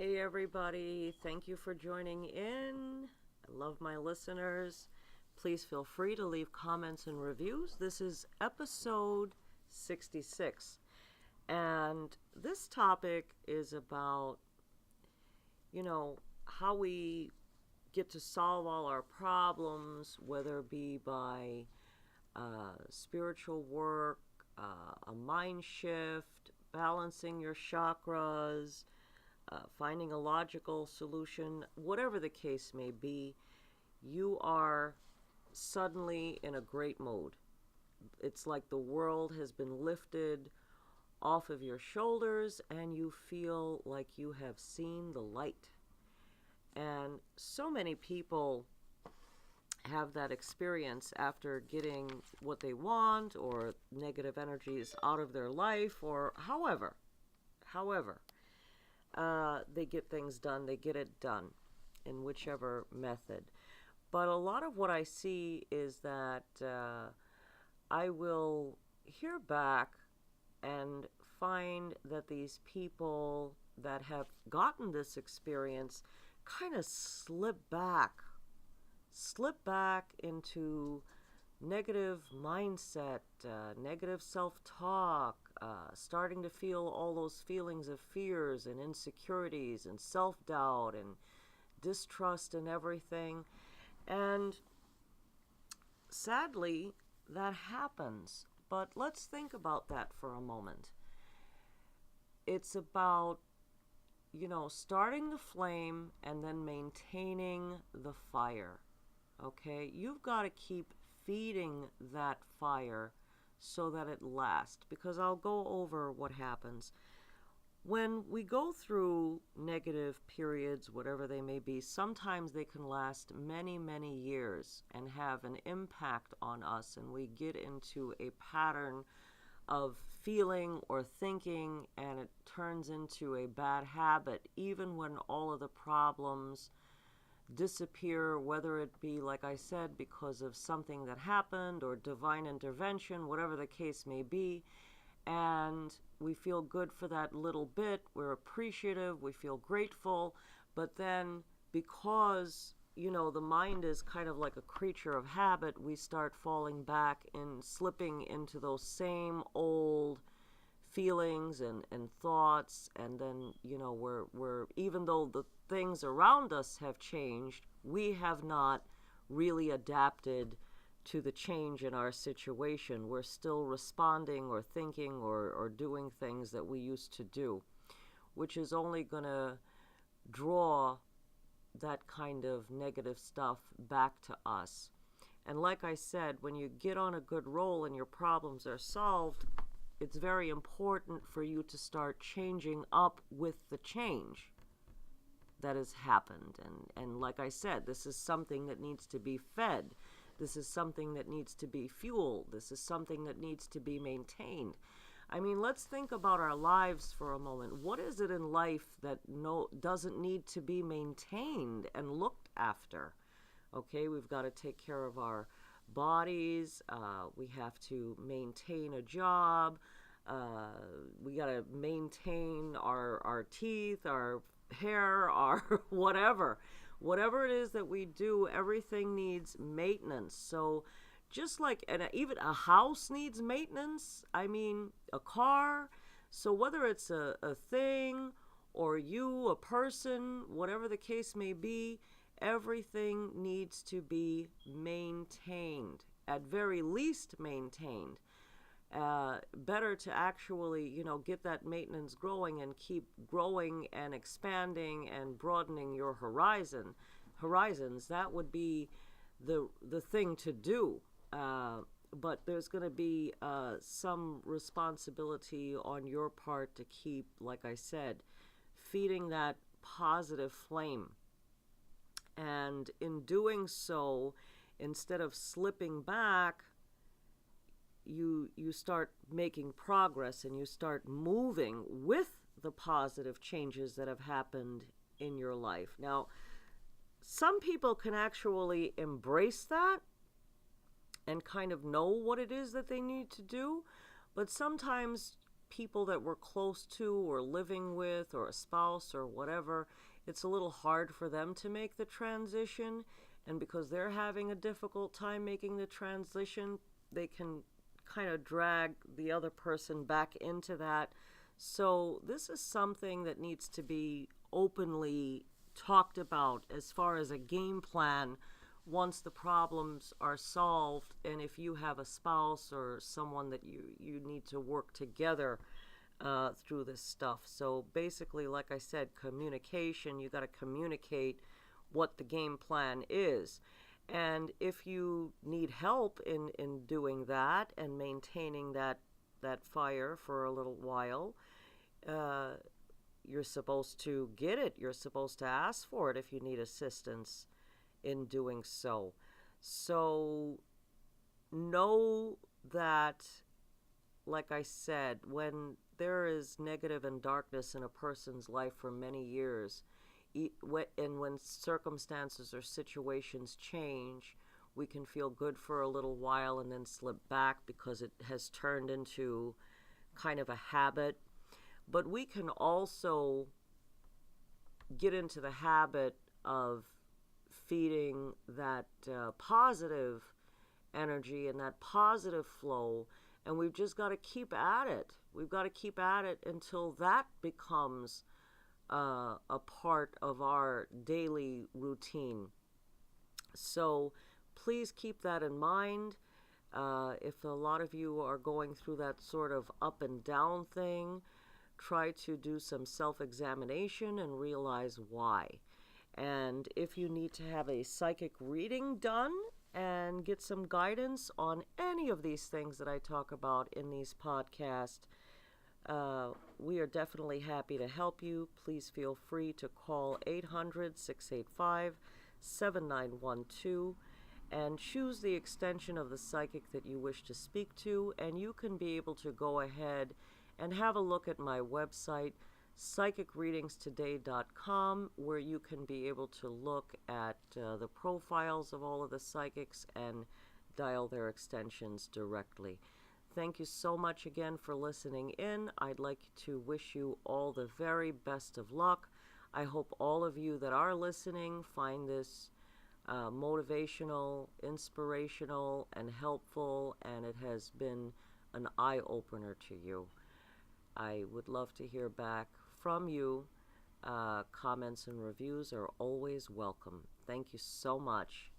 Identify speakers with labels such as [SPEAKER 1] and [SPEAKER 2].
[SPEAKER 1] Hey everybody, thank you for joining in. I love my listeners. Please feel free to leave comments and reviews. This is episode 66. And this topic is about, how we get to solve all our problems, whether it be by spiritual work, a mind shift, balancing your chakras, finding a logical solution, whatever the case may be, you are suddenly in a great mode. It's like the world has been lifted off of your shoulders and you feel like you have seen the light. And so many people have that experience after getting what they want or negative energies out of their life or however. They get things done, they get it done in whichever method. But a lot of what I see is that I will hear back and find that these people that have gotten this experience kind of slip back into negative mindset, negative self-talk, starting to feel all those feelings of fears and insecurities and self-doubt and distrust and everything. And sadly, that happens. But let's think about that for a moment. It's about, starting the flame and then maintaining the fire. Okay? You've got to keep feeding that fire so that it lasts, because I'll go over what happens when we go through negative periods, whatever they may be. Sometimes they can last many years and have an impact on us, and we get into a pattern of feeling or thinking, and it turns into a bad habit even when all of the problems disappear, whether it be, like I said, because of something that happened or divine intervention, whatever the case may be. And we feel good for that little bit, we're appreciative, we feel grateful, but then because the mind is kind of like a creature of habit, we start falling back and slipping into those same old feelings and thoughts. And then we're even though the things around us have changed, we have not really adapted to the change in our situation. We're still responding or thinking or doing things that we used to do, which is only going to draw that kind of negative stuff back to us. And like I said, when you get on a good roll and your problems are solved, it's very important for you to start changing up with the change that has happened. And like I said, this is something that needs to be fed. This is something that needs to be fueled. This is something that needs to be maintained. I mean, let's think about our lives for a moment. What is it in life that doesn't need to be maintained and looked after? Okay, we've got to take care of our bodies. We have to maintain a job. We got to maintain our teeth, our hair, our whatever it is that we do. Everything needs maintenance. So just like, and even a house needs maintenance, I mean a car. So whether it's a thing or you, a person, whatever the case may be, everything needs to be maintained, at very least maintained. Better to actually, get that maintenance growing and keep growing and expanding and broadening your horizons. That would be the thing to do. But there's going to be some responsibility on your part to keep, like I said, feeding that positive flame. And in doing so, instead of slipping back, you start making progress and you start moving with the positive changes that have happened in your life. Now, some people can actually embrace that and kind of know what it is that they need to do, but sometimes people that we're close to or living with or a spouse or whatever, it's a little hard for them to make the transition. And because they're having a difficult time making the transition, they can kind of drag the other person back into that. So this is something that needs to be openly talked about as far as a game plan once the problems are solved, and if you have a spouse or someone that you need to work together through this stuff. So basically, like I said, communication, you got to communicate what the game plan is. And if you need help in doing that and maintaining that fire for a little while, you're supposed to get it. You're supposed to ask for it if you need assistance in doing so. So know that, like I said, when there is negative and darkness in a person's life for many years, and when circumstances or situations change, we can feel good for a little while and then slip back because it has turned into kind of a habit. But we can also get into the habit of feeding that positive energy and that positive flow, and we've just got to keep at it. We've got to keep at it until that becomes a part of our daily routine. So please keep that in mind. If a lot of you are going through that sort of up and down thing, try to do some self-examination and realize why. And if you need to have a psychic reading done and get some guidance on any of these things that I talk about in these podcasts, we are definitely happy to help you. Please feel free to call 800-685-7912 and choose the extension of the psychic that you wish to speak to, and you can be able to go ahead and have a look at my website, psychicreadingstoday.com, where you can be able to look at the profiles of all of the psychics and dial their extensions directly. Thank you so much again for listening in. I'd like to wish you all the very best of luck. I hope all of you that are listening find this motivational, inspirational, and helpful, and it has been an eye-opener to you. I would love to hear back from you. Comments and reviews are always welcome. Thank you so much.